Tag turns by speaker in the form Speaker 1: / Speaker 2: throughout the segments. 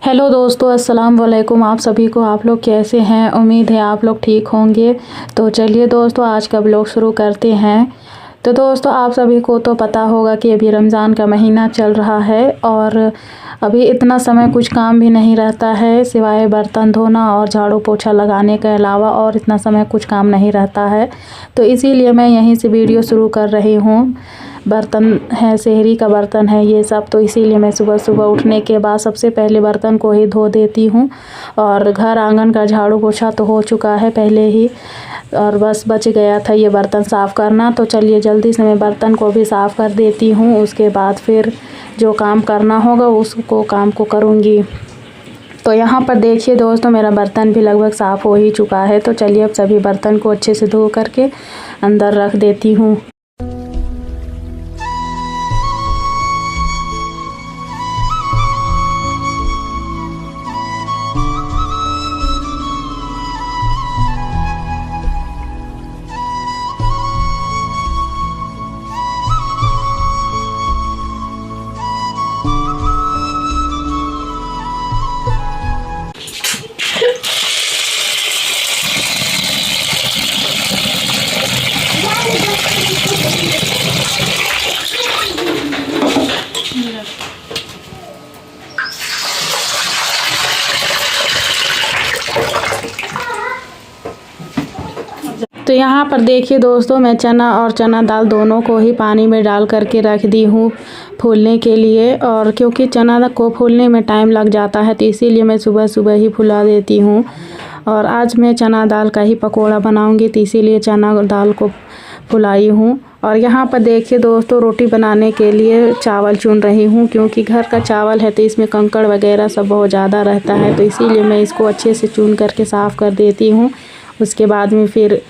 Speaker 1: Hello दोस्तों, अस्सलाम वालेकुम। आप सभी को, आप लोग कैसे हैं? उम्मीद है आप लोग ठीक होंगे। तो चलिए दोस्तों, आज का ब्लॉग शुरू करते हैं। तो दोस्तों, आप सभी को तो पता होगा कि अभी रमज़ान का महीना चल रहा है और अभी इतना समय कुछ काम भी नहीं रहता है सिवाय बर्तन धोना और झाड़ू पोछा लगाने के अलावा, और इतना समय कुछ काम नहीं रहता है। तो इसीलिए मैं यहीं से वीडियो शुरू कर रही हूँ। बर्तन है, शहरी का बर्तन है ये सब, तो इसीलिए मैं सुबह सुबह उठने के बाद सबसे पहले बर्तन को ही धो देती हूँ। और घर आंगन का झाड़ू पोछा तो हो चुका है पहले ही, और बस बच गया था ये बर्तन साफ़ करना। तो चलिए जल्दी से मैं बर्तन को भी साफ़ कर देती हूँ, उसके बाद फिर जो काम करना होगा उसको काम को करूँगी। तो यहाँ पर देखिए दोस्तों, मेरा बर्तन भी लगभग साफ़ हो ही चुका है। तो चलिए अब सभी बर्तन को अच्छे से धो करके अंदर रख देती हूँ। तो यहाँ पर देखिए दोस्तों, मैं चना और चना दाल दोनों को ही पानी में डाल करके रख दी हूँ फूलने के लिए। और क्योंकि चना को फूलने में टाइम लग जाता है तो इसीलिए मैं सुबह सुबह ही फुला देती हूँ। और आज मैं चना दाल का ही पकोड़ा बनाऊँगी, तो इसीलिए चना दाल को फुलाई हूँ। और यहाँ पर देखिए दोस्तों, रोटी बनाने के लिए चावल चुन रही हूँ, क्योंकि घर का चावल है तो इसमें कंकड़ वगैरह सब बहुत ज़्यादा रहता है, तो इसीलिए मैं इसको अच्छे से चुन करके साफ़ कर देती हूँ। उसके बाद में फिर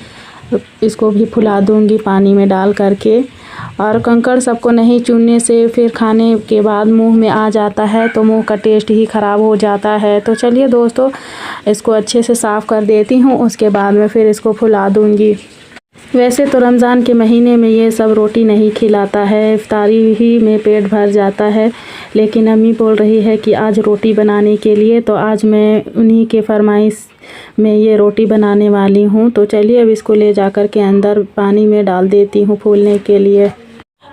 Speaker 1: इसको भी फुला दूंगी पानी में डाल करके। और कंकड़ सबको नहीं चुनने से फिर खाने के बाद मुंह में आ जाता है तो मुंह का टेस्ट ही ख़राब हो जाता है। तो चलिए दोस्तों, इसको अच्छे से साफ़ कर देती हूँ, उसके बाद में फिर इसको फुला दूंगी। वैसे तो रमज़ान के महीने में ये सब रोटी नहीं खिलाता है, इफ्तारी ही में पेट भर जाता है, लेकिन अम्मी बोल रही है कि आज रोटी बनाने के लिए, तो आज मैं उन्हीं के फरमाइश में ये रोटी बनाने वाली हूँ। तो चलिए अब इसको ले जा कर के अंदर पानी में डाल देती हूँ फूलने के लिए।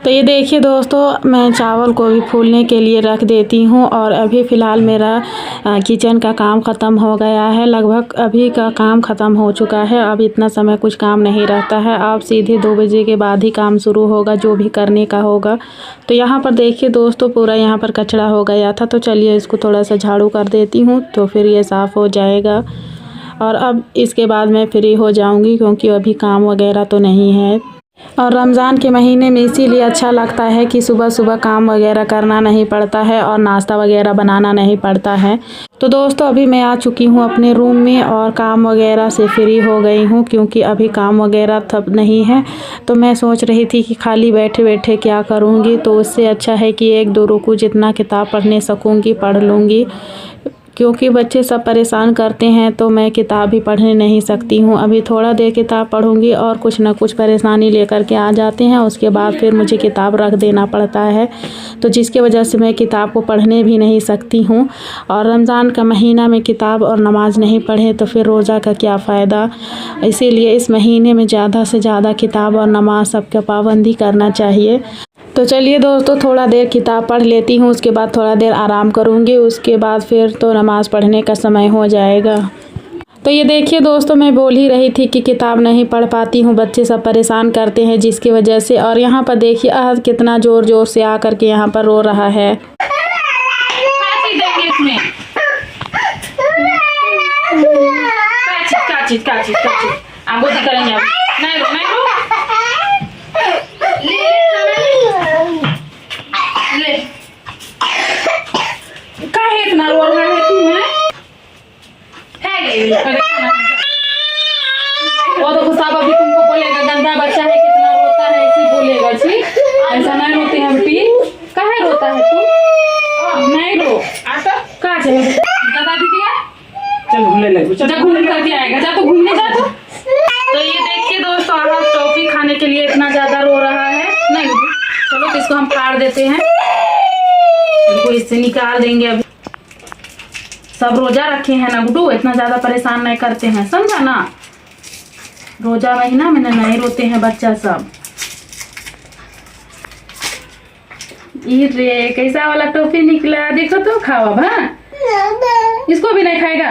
Speaker 1: तो ये देखिए दोस्तों, मैं चावल को भी फूलने के लिए रख देती हूँ। और अभी फ़िलहाल मेरा किचन का काम ख़त्म हो गया है, लगभग अभी का काम ख़त्म हो चुका है। अब इतना समय कुछ काम नहीं रहता है, अब सीधे 2 बजे के बाद ही काम शुरू होगा जो भी करने का होगा। तो यहाँ पर देखिए दोस्तों, पूरा यहाँ पर कचरा हो गया था, तो चलिए इसको थोड़ा सा झाड़ू कर देती हूँ तो फिर ये साफ़ हो जाएगा। और अब इसके बाद मैं फ्री हो जाऊँगी, क्योंकि अभी काम वगैरह तो नहीं है। और रमज़ान के महीने में इसीलिए अच्छा लगता है कि सुबह सुबह काम वगैरह करना नहीं पड़ता है और नाश्ता वगैरह बनाना नहीं पड़ता है। तो दोस्तों, अभी मैं आ चुकी हूँ अपने रूम में और काम वगैरह से फ्री हो गई हूँ, क्योंकि अभी काम वगैरह तब नहीं है। तो मैं सोच रही थी कि खाली बैठे बैठे क्या करूँगी, तो उससे अच्छा है कि 1-2 रुकू जितना किताब पढ़ने सकूँगी पढ़ लूँगी, क्योंकि बच्चे सब परेशान करते हैं तो मैं किताब भी पढ़ने नहीं सकती हूँ। अभी थोड़ा देर किताब पढ़ूँगी और कुछ ना कुछ परेशानी लेकर के आ जाते हैं, उसके बाद फिर मुझे किताब रख देना पड़ता है, तो जिसके वजह से मैं किताब को पढ़ने भी नहीं सकती हूँ। और रमज़ान का महीना में किताब और नमाज नहीं पढ़े तो फिर रोज़ा का क्या फ़ायदा। इसीलिए इस महीने में ज़्यादा से ज़्यादा किताब और नमाज सबका पाबंदी करना चाहिए। तो चलिए दोस्तों, थोड़ा देर किताब पढ़ लेती हूँ, उसके बाद थोड़ा देर आराम करूँगी, उसके बाद फिर तो नमाज़ पढ़ने का समय हो जाएगा। तो ये देखिए दोस्तों, मैं बोल ही रही थी कि किताब नहीं पढ़ पाती हूँ, बच्चे सब परेशान करते हैं जिसकी वजह से। और यहाँ पर देखिए आज कितना ज़ोर ज़ोर से आ करके यहाँ पर रो रहा है। वो तो गुस्सा अभी तुमको बोलेगा, गंदा बच्चा है कितना रोता है ऐसे बोलेगा। जी ऐसा नहीं रोते हैं बेटी, काहे रोता है तू? नहीं रो, कहाँ चाहिए दादा दीजिए, चल घूमने लगे, जा घूमने करके आएगा, जा तो घूमने जा। तो ये देखिए दोस्तों, आज टॉफी खाने के लिए इतना ज्यादा रो रहा है। नहीं चलो तो इसको हम फाड़ देते हैं, इसको इससे निकाल देंगे अभी। सब रोजा रखे हैं ना गुड्डू, इतना ज्यादा परेशान नहीं करते हैं, समझा ना। रोजा महीना में नहीं रोते हैं बच्चा सब। ये रे कैसा वाला टोपी निकला, देखो तो खाओ अब। हाँ इसको भी नहीं खाएगा,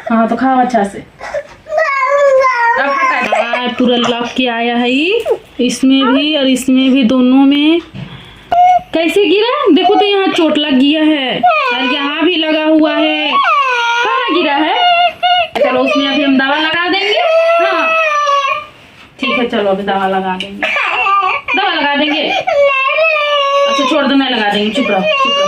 Speaker 1: हाँ तो खाओ अच्छा से। अब हटा, पूरा लॉक के आया है ये, इसमें भी और इसमें भी, दोनों में। कैसे गिरा देखो तो, यहाँ चोट लग गया है और यहाँ भी लगा हुआ है। कहाँ गिरा है? चलो उसमें अभी हम दवा लगा देंगे। हाँ ठीक है, चलो अभी दवा लगा देंगे, दवा लगा देंगे। अच्छा छोड़ दो, मैं लगा देंगे, चुप रहो चुप रहो।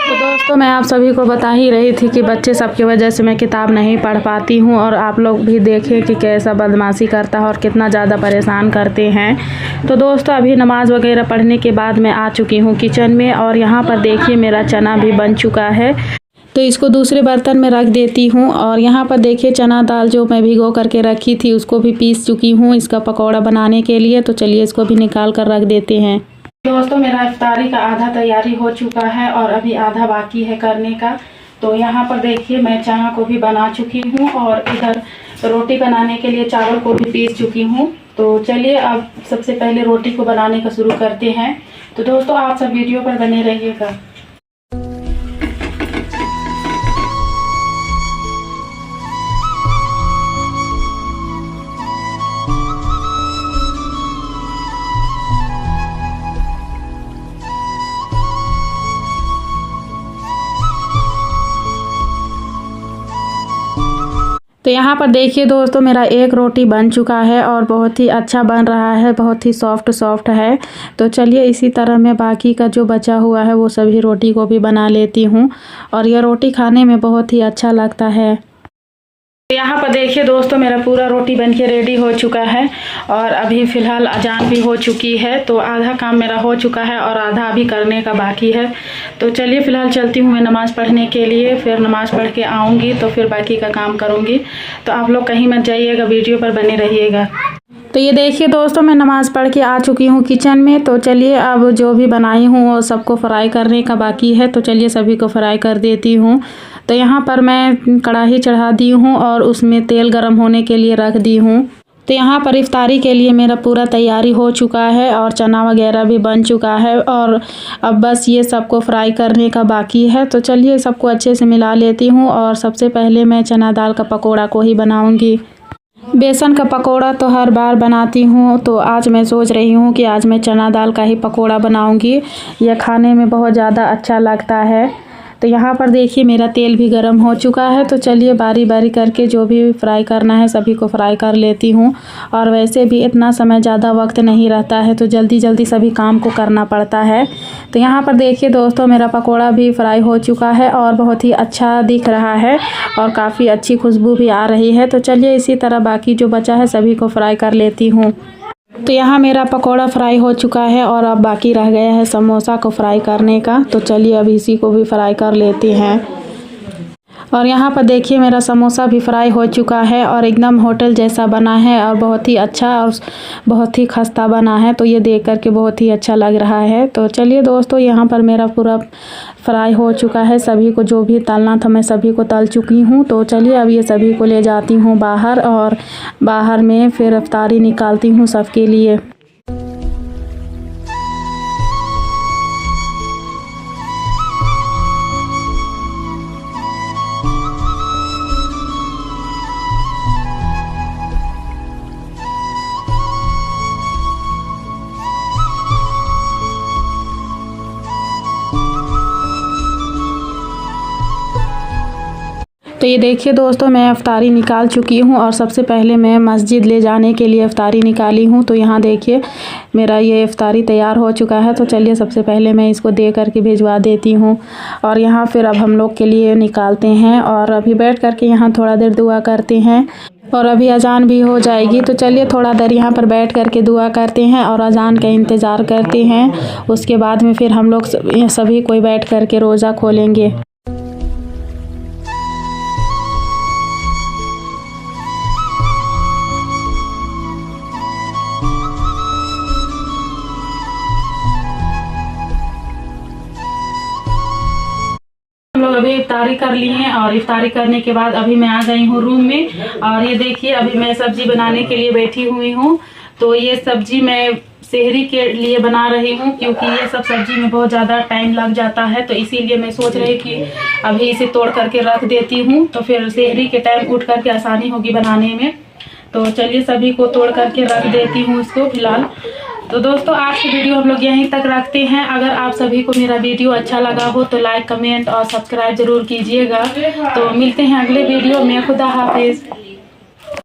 Speaker 1: तो दोस्तों मैं आप सभी को बता ही रही थी कि बच्चे सबकी वजह से मैं किताब नहीं पढ़ पाती हूँ, और आप लोग भी देखें कि कैसा बदमाशी करता है और कितना ज़्यादा परेशान करते हैं। तो दोस्तों अभी नमाज़ वगैरह पढ़ने के बाद मैं आ चुकी हूँ किचन में, और यहाँ पर देखिए मेरा चना भी बन चुका है। तो इसको दूसरे बर्तन में रख देती हूँ। और यहाँ पर देखिए चना दाल जो मैं भिगो करके रखी थी उसको भी पीस चुकी हूँ इसका पकौड़ा बनाने के लिए। तो चलिए इसको भी निकाल कर रख देते हैं। दोस्तों मेरा इफ्तारी का आधा तैयारी हो चुका है और अभी आधा बाकी है करने का। तो यहाँ पर देखिए मैं चना को भी बना चुकी हूँ और इधर रोटी बनाने के लिए चावल को भी पीस चुकी हूँ। तो चलिए अब सबसे पहले रोटी को बनाने का शुरू करते हैं। तो दोस्तों आप सब वीडियो पर बने रहिएगा। तो यहाँ पर देखिए दोस्तों मेरा एक रोटी बन चुका है और बहुत ही अच्छा बन रहा है, बहुत ही सॉफ्ट है। तो चलिए इसी तरह मैं बाकी का जो बचा हुआ है वो सभी रोटी को भी बना लेती हूँ, और यह रोटी खाने में बहुत ही अच्छा लगता है। यहाँ पर देखिए दोस्तों मेरा पूरा रोटी बनके रेडी हो चुका है, और अभी फ़िलहाल अजान भी हो चुकी है। तो आधा काम मेरा हो चुका है और आधा अभी करने का बाकी है। तो चलिए फ़िलहाल चलती हूँ मैं नमाज़ पढ़ने के लिए, फिर नमाज़ पढ़ के आऊँगी तो फिर बाकी का काम करूँगी। तो आप लोग कहीं मत जाइएगा, वीडियो पर बने रहिएगा। तो ये देखिए दोस्तों मैं नमाज़ पढ़ के आ चुकी हूँ किचन में। तो चलिए अब जो भी बनाई हूँ वो सबको फ्राई करने का बाकी है। तो चलिए सभी को फ्राई कर देती हूँ। तो यहाँ पर मैं कढ़ाई चढ़ा दी हूँ और उसमें तेल गरम होने के लिए रख दी हूँ। तो यहाँ पर इफ्तारी के लिए मेरा पूरा तैयारी हो चुका है और चना वगैरह भी बन चुका है, और अब बस ये सबको फ्राई करने का बाकी है। तो चलिए सबको अच्छे से मिला लेती हूँ, और सबसे पहले मैं चना दाल का पकौड़ा को ही बनाऊँगी। बेसन का पकोड़ा तो हर बार बनाती हूँ, तो आज मैं सोच रही हूँ कि आज मैं चना दाल का ही पकोड़ा बनाऊँगी। यह खाने में बहुत ज़्यादा अच्छा लगता है। तो यहाँ पर देखिए मेरा तेल भी गरम हो चुका है। तो चलिए बारी बारी करके जो भी फ्राई करना है सभी को फ्राई कर लेती हूँ। और वैसे भी इतना समय ज़्यादा वक्त नहीं रहता है, तो जल्दी जल्दी सभी काम को करना पड़ता है। तो यहाँ पर देखिए दोस्तों मेरा पकोड़ा भी फ्राई हो चुका है और बहुत ही अच्छा दिख रहा है और काफ़ी अच्छी खुशबू भी आ रही है। तो चलिए इसी तरह बाकी जो बचा है सभी को फ्राई कर लेती हूँ। तो यहाँ मेरा पकोड़ा फ्राई हो चुका है और अब बाकी रह गया है समोसा को फ्राई करने का। तो चलिए अब इसी को भी फ्राई कर लेते हैं। और यहाँ पर देखिए मेरा समोसा भी फ्राई हो चुका है और एकदम होटल जैसा बना है और बहुत ही अच्छा और बहुत ही खस्ता बना है। तो ये देख कर के बहुत ही अच्छा लग रहा है। तो चलिए दोस्तों यहाँ पर मेरा पूरा फ्राई हो चुका है, सभी को जो भी तलना था मैं सभी को तल चुकी हूँ। तो चलिए अब ये सभी को ले जाती हूँ बाहर, और बाहर में फिर इफ्तारी निकालती हूँ सबके लिए। तो ये देखिए दोस्तों मैं इफ्तारी निकाल चुकी हूँ, और सबसे पहले मैं मस्जिद ले जाने के लिए इफ्तारी निकाली हूँ। तो यहाँ देखिए मेरा ये इफ्तारी तैयार हो चुका है। तो चलिए सबसे पहले मैं इसको दे करके भिजवा देती हूँ, और यहाँ फिर अब हम लोग के लिए निकालते हैं, और अभी बैठ करके यहाँ थोड़ा देर दुआ करते हैं, और अभी अजान भी हो जाएगी। तो चलिए थोड़ा देर यहाँ पर बैठ करके दुआ करते हैं और अजान का इंतज़ार करते हैं। उसके बाद में फिर हम लोग सभी कोई बैठ करके रोज़ा खोलेंगे। हम लोग अभी इफ्तारी कर लिए हैं और इफ्तारी करने के बाद अभी मैं आ गई हूँ रूम में। और ये देखिए अभी मैं सब्जी बनाने के लिए बैठी हुई हूँ। तो ये सब्जी मैं सेहरी के लिए बना रही हूँ, क्योंकि ये सब सब्जी में बहुत ज़्यादा टाइम लग जाता है। तो इसीलिए मैं सोच रही कि अभी इसे तोड़ करके रख देती हूँ, तो फिर सेहरी के टाइम उठ करके आसानी होगी बनाने में। तो चलिए सभी को तोड़ करके रख देती हूँ इसको फिलहाल। तो दोस्तों आज की वीडियो हम लोग यहीं तक रखते हैं। अगर आप सभी को मेरा वीडियो अच्छा लगा हो तो लाइक, कमेंट और सब्सक्राइब जरूर कीजिएगा। तो मिलते हैं अगले वीडियो में। खुदा हाफिज।